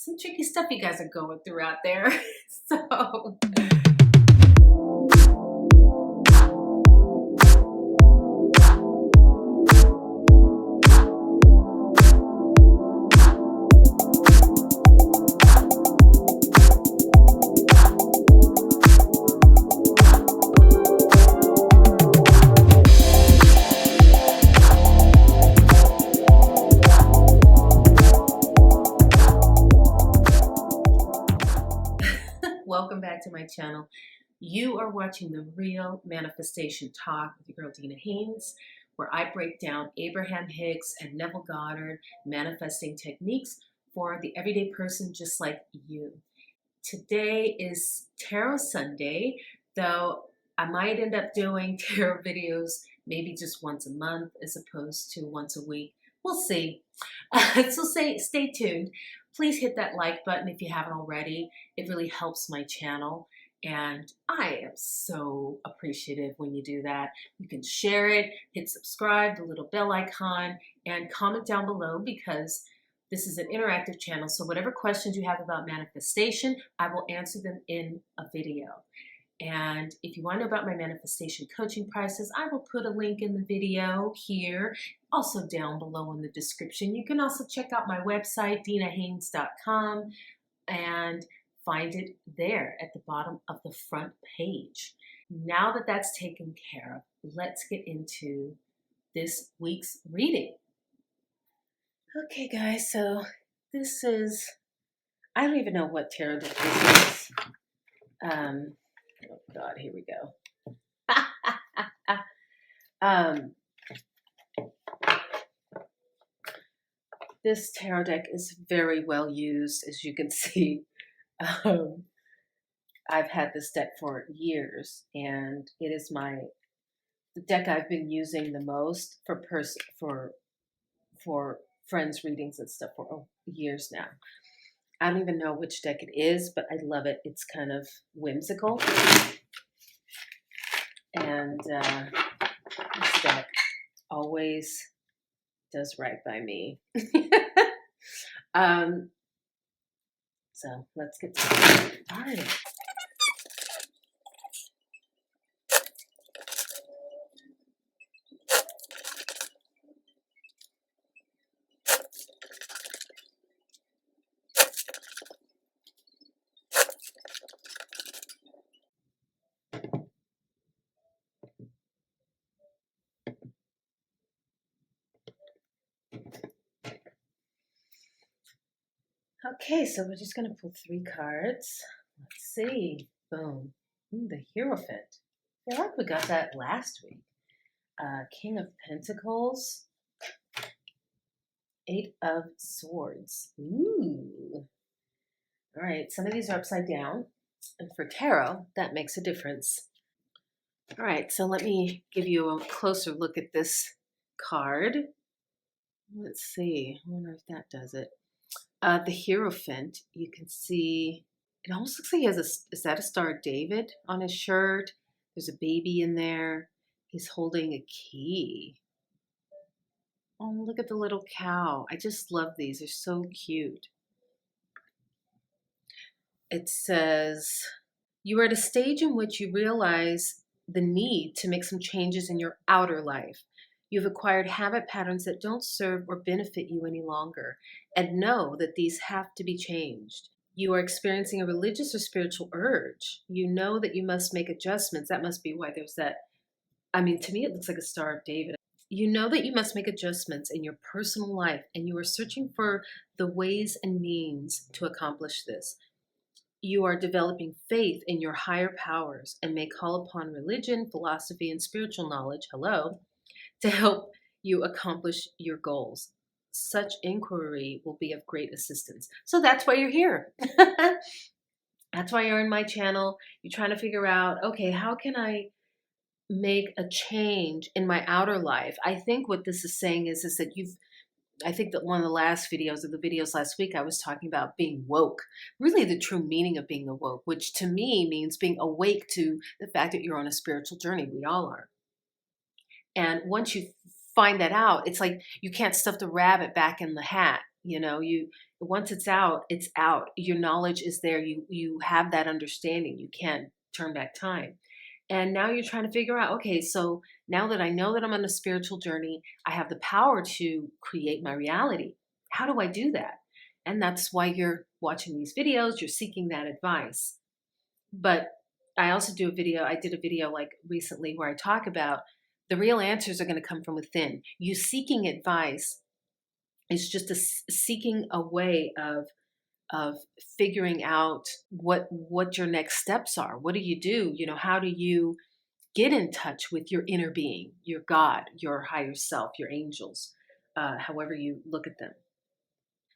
some tricky stuff you guys are going through out there. So welcome back to my channel. You are watching The Real Manifestation Talk with your girl Dina Haynes, where I break down Abraham Hicks and Neville Goddard manifesting techniques for the everyday person just like you. Today is Tarot Sunday, though I might end up doing tarot videos maybe just once a month as opposed to once a week. We'll see. So stay tuned. Please hit that like button if you haven't already. It really helps my channel, and I am so appreciative when you do that. You can share it, hit subscribe, the little bell icon, and comment down below, because this is an interactive channel. So whatever questions you have about manifestation, I will answer them in a video. And if you want to know about my manifestation coaching prices, I will put a link in the video here, also down below in the description. You can also check out my website, dinahaynes.com, and find it there at the bottom of the front page. Now that that's taken care of, let's get into this week's reading. Okay, guys, so this is, I don't even know what tarot deck this is. Oh God, here we go. This tarot deck is very well used, as you can see. I've had this deck for years, and it is the deck I've been using the most for friends readings and stuff for years now. I don't even know which deck it is, but I love it. It's kind of whimsical. And this deck always does right by me. So let's get started. Okay, so we're just going to pull 3 cards. Let's see. Boom. The Hierophant. I feel like we got that last week. King of Pentacles. 8 of Swords. Ooh. All right, some of these are upside down. And for tarot, that makes a difference. All right, so let me give you a closer look at this card. Let's see. I wonder if that does it. The Hierophant, you can see, it almost looks like he has is that a Star of David on his shirt? There's a baby in there. He's holding a key. Oh, look at the little cow. I just love these. They're so cute. It says, you are at a stage in which you realize the need to make some changes in your outer life. You've acquired habit patterns that don't serve or benefit you any longer, and know that these have to be changed. You are experiencing a religious or spiritual urge. You know that you must make adjustments. That must be why there's that. I mean, to me, it looks like a Star of David. You know that you must make adjustments in your personal life, and you are searching for the ways and means to accomplish this. You are developing faith in your higher powers and may call upon religion, philosophy, and spiritual knowledge, to help you accomplish your goals. Such inquiry will be of great assistance. So that's why you're here. That's why you're in my channel. You're trying to figure out, okay, how can I make a change in my outer life? I think what this is saying is that I think that one of the last videos, or the videos last week, I was talking about being woke. Really the true meaning of being awoke, which to me means being awake to the fact that you're on a spiritual journey. We all are. And once you find that out, it's like you can't stuff the rabbit back in the hat. You once it's out, it's out. Your knowledge is there. You have that understanding. You can't turn back time. And now you're trying to figure out, okay, so now that I know that I'm on a spiritual journey, I have the power to create my reality. How do I do that? And that's why you're watching these videos, you're seeking that advice. But I did a video like recently where I talk about the real answers are going to come from within. You seeking advice is just seeking a way of figuring out what your next steps are. What do you do? How do you get in touch with your inner being, your God, your higher self, your angels, however you look at them.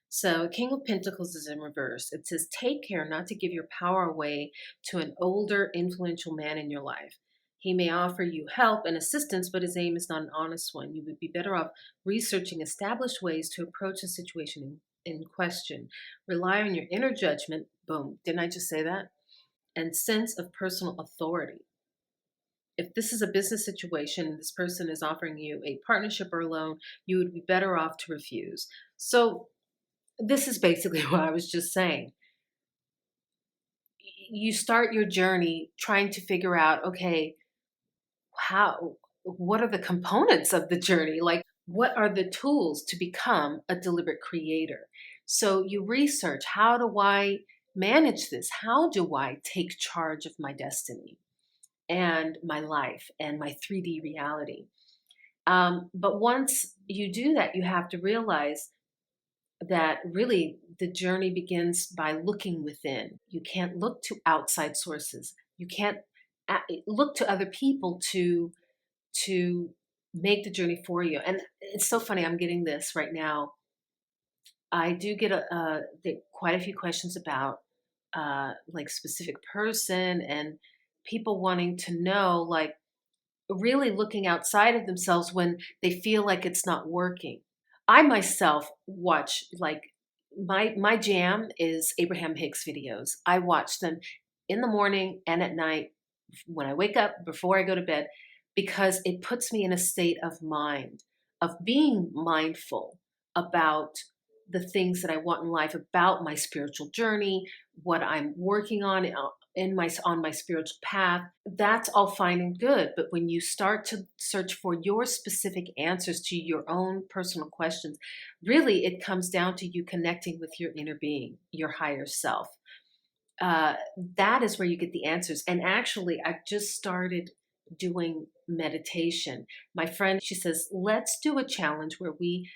So, King of Pentacles is in reverse. It says, take care not to give your power away to an older, influential man in your life. He may offer you help and assistance, but his aim is not an honest one. You would be better off researching established ways to approach a situation in question. Rely on your inner judgment. Boom. Didn't I just say that? And sense of personal authority. If this is a business situation and this person is offering you a partnership or a loan, you would be better off to refuse. So, this is basically what I was just saying. You start your journey trying to figure out, okay, what are the components of the journey? Like, what are the tools to become a deliberate creator? So you research, how do I manage this? How do I take charge of my destiny and my life and my 3D reality? But once you do that, you have to realize that really the journey begins by looking within. You can't look to outside sources. You can't look to other people to make the journey for you. And it's so funny. I'm getting this right now. I do get quite a few questions about like specific person and people wanting to know, like really looking outside of themselves when they feel like it's not working. I myself watch, like, my jam is Abraham Hicks videos. I watch them in the morning and at night when I wake up, before I go to bed, because it puts me in a state of mind, of being mindful about the things that I want in life, about my spiritual journey, what I'm working on my spiritual path. That's all fine and good, but when you start to search for your specific answers to your own personal questions, really it comes down to you connecting with your inner being, your higher self. That is where you get the answers. And actually, I've just started doing meditation. My friend, she says, let's do a challenge where we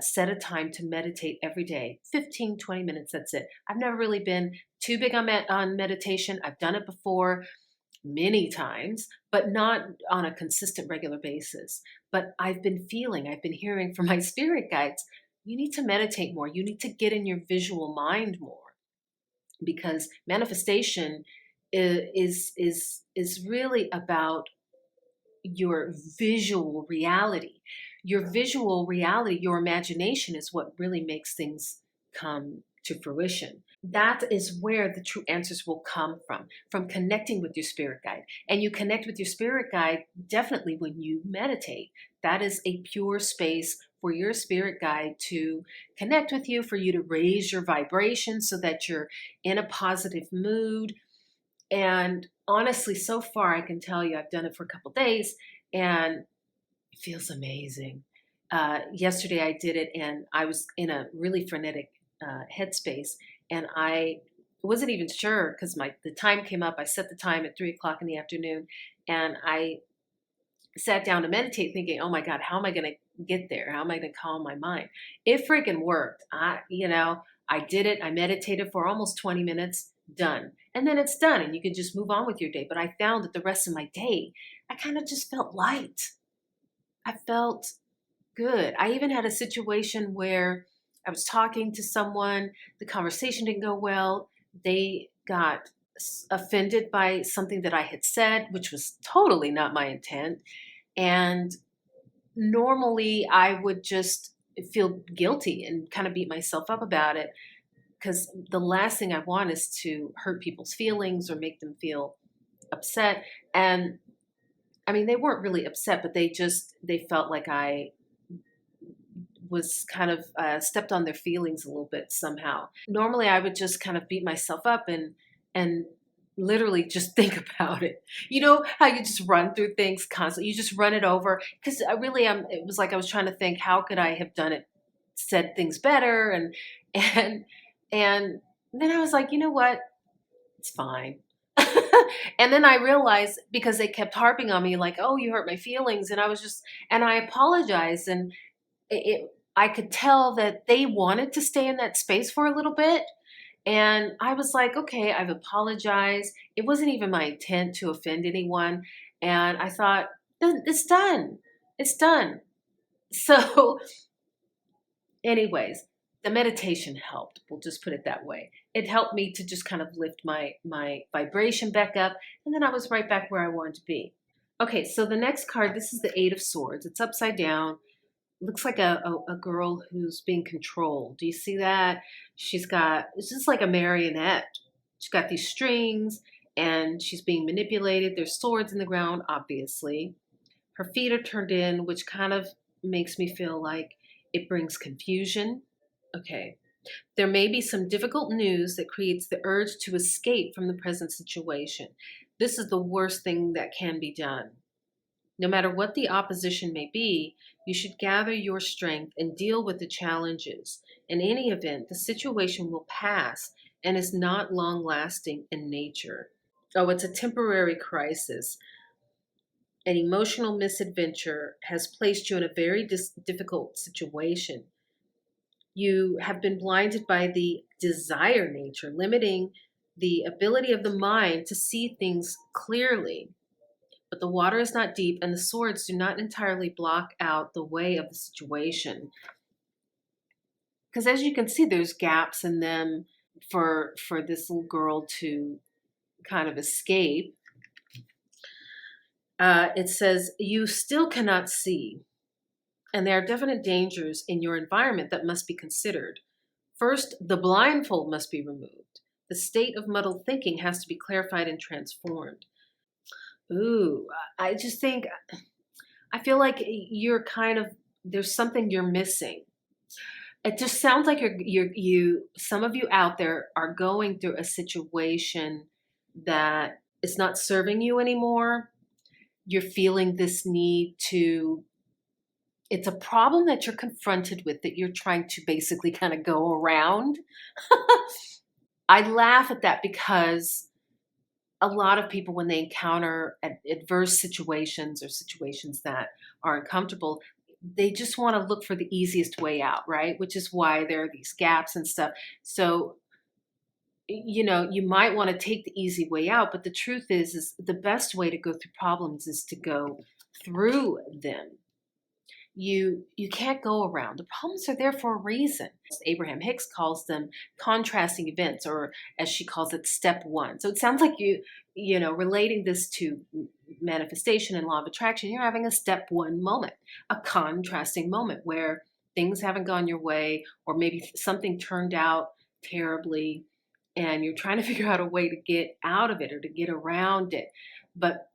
set a time to meditate every day, 15, 20 minutes. That's it. I've never really been too big on meditation. I've done it before many times, but not on a consistent, regular basis. But I've been hearing from my spirit guides, you need to meditate more. You need to get in your visual mind more, because manifestation is really about your visual reality. Your visual reality, your imagination is what really makes things come to fruition. That is where the true answers will come from connecting with your spirit guide. And you connect with your spirit guide definitely when you meditate. That is a pure space for your spirit guide to connect with you, for you to raise your vibration so that you're in a positive mood. And honestly, so far, I can tell you, I've done it for a couple days and it feels amazing. Yesterday, I did it and I was in a really frenetic headspace, and I wasn't even sure because the time came up. I set the time at 3 o'clock in the afternoon, and I sat down to meditate, thinking, "Oh my God, how am I going to get there? How am I going to calm my mind?" It freaking worked. I did it. I meditated for almost 20 minutes. Done. And then it's done, and you can just move on with your day. But I found that the rest of my day, I kind of just felt light. I felt good. I even had a situation where I was talking to someone, the conversation didn't go well. They got offended by something that I had said, which was totally not my intent. And normally I would just feel guilty and kind of beat myself up about it, because the last thing I want is to hurt people's feelings or make them feel upset. And I mean, they weren't really upset, but they felt like I was kind of stepped on their feelings a little bit somehow. Normally, I would just kind of beat myself up and literally just think about it. You know how you just run through things constantly. You just run it over because I really am. It was like I was trying to think, how could I have done it, said things better, and and then I was like, you know what, it's fine. And then I realized because they kept harping on me, like, oh, you hurt my feelings, and I was just, and I apologized, and I could tell that they wanted to stay in that space for a little bit. And I was like, okay, I've apologized. It wasn't even my intent to offend anyone. And I thought, it's done. It's done. So, anyways, the meditation helped. We'll just put it that way. It helped me to just kind of lift my vibration back up. And then I was right back where I wanted to be. Okay, so the next card, this is the Eight of Swords. It's upside down. Looks like a girl who's being controlled. Do you see that? She's got, it's just like a marionette. She's got these strings and she's being manipulated. There's swords in the ground, obviously. Her feet are turned in, which kind of makes me feel like it brings confusion. Okay. There may be some difficult news that creates the urge to escape from the present situation. This is the worst thing that can be done. No matter what the opposition may be, you should gather your strength and deal with the challenges. In any event, the situation will pass and is not long lasting in nature. Oh, it's a temporary crisis. An emotional misadventure has placed you in a very difficult situation. You have been blinded by the desire nature, limiting the ability of the mind to see things clearly. But the water is not deep, and the swords do not entirely block out the way of the situation. Because as you can see, there's gaps in them for this little girl to kind of escape. It says, you still cannot see, and there are definite dangers in your environment that must be considered. First, the blindfold must be removed. The state of muddled thinking has to be clarified and transformed. Ooh, I just think, I feel like you're kind of, there's something you're missing. It just sounds like some of you out there are going through a situation that is not serving you anymore. You're feeling this need to, it's a problem that you're confronted with that you're trying to basically kind of go around. I laugh at that because a lot of people, when they encounter adverse situations or situations that are uncomfortable, they just want to look for the easiest way out, right? Which is why there are these gaps and stuff. So, you know, you might want to take the easy way out, but the truth is the best way to go through problems is to go through them. You can't go around. The problems are there for a reason. Abraham Hicks calls them contrasting events, or as she calls it, step one. So it sounds like you know, relating this to manifestation and law of attraction, you're having a step one moment, a contrasting moment where things haven't gone your way, or maybe something turned out terribly, and you're trying to figure out a way to get out of it or to get around it. But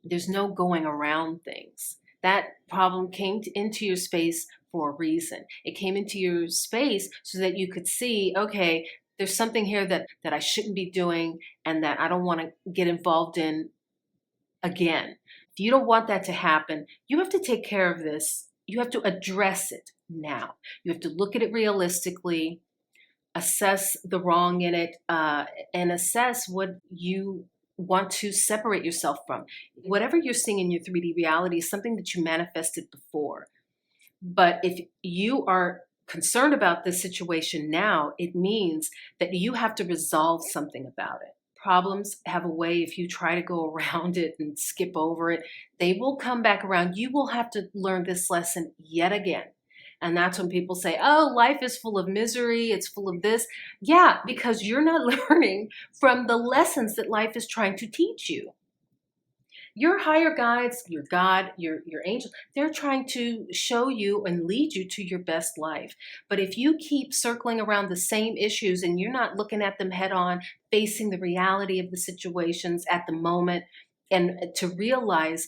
there's no going around things. That problem came into your space for a reason. It came into your space so that you could see, okay, there's something here that I shouldn't be doing and that I don't want to get involved in again. If you don't want that to happen, you have to take care of this. You have to address it now. You have to look at it realistically, assess the wrong in it, and assess what you want to separate yourself from. Whatever you're seeing in your 3D reality is something that you manifested before. But if you are concerned about this situation now, it means that you have to resolve something about it. Problems have a way, if you try to go around it and skip over it, they will come back around. You will have to learn this lesson yet again. And that's when people say, oh, life is full of misery, it's full of this. Yeah, because you're not learning from the lessons that life is trying to teach you. Your higher guides, your God, your angels, they're trying to show you and lead you to your best life. But if you keep circling around the same issues and you're not looking at them head on, facing the reality of the situations at the moment, and to realize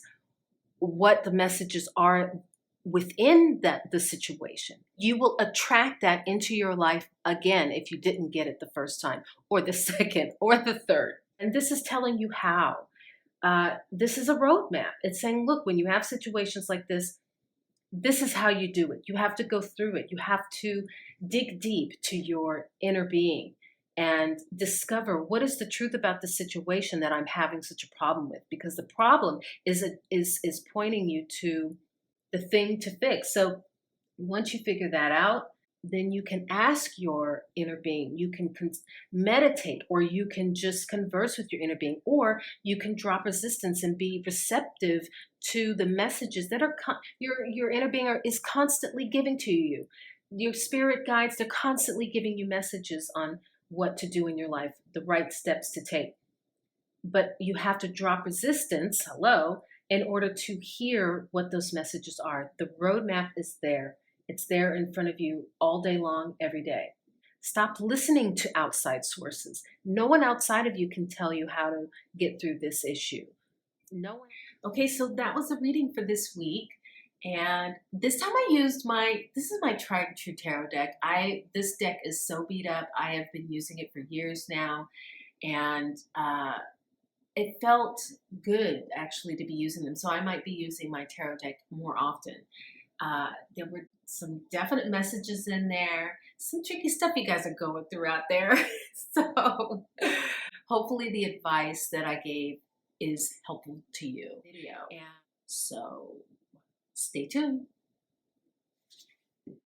what the messages are within the situation. You will attract that into your life again if you didn't get it the first time, or the second, or the third. And this is telling you how. This is a roadmap. It's saying, look, when you have situations like this is how you do it. You have to go through it. You have to dig deep to your inner being and discover what is the truth about the situation that I'm having such a problem with. Because the problem is pointing you to the thing to fix. So once you figure that out, then you can ask your inner being. You can meditate, or you can just converse with your inner being, or you can drop resistance and be receptive to the messages that are your inner being is constantly giving to you. Your spirit guides, they're constantly giving you messages on what to do in your life, the right steps to take. But you have to drop resistance, in order to hear what those messages are. The roadmap is there. It's there in front of you all day long, every day. Stop listening to outside sources. No one outside of you can tell you how to get through this issue. No one. Okay, so that was the reading for this week. And this time I used this is my tried and true tarot deck. This deck is so beat up. I have been using it for years now. And it felt good actually to be using them. So I might be using my tarot deck more often. There were some definite messages in there, some tricky stuff you guys are going through out there. So hopefully the advice that I gave is helpful to you. And so stay tuned.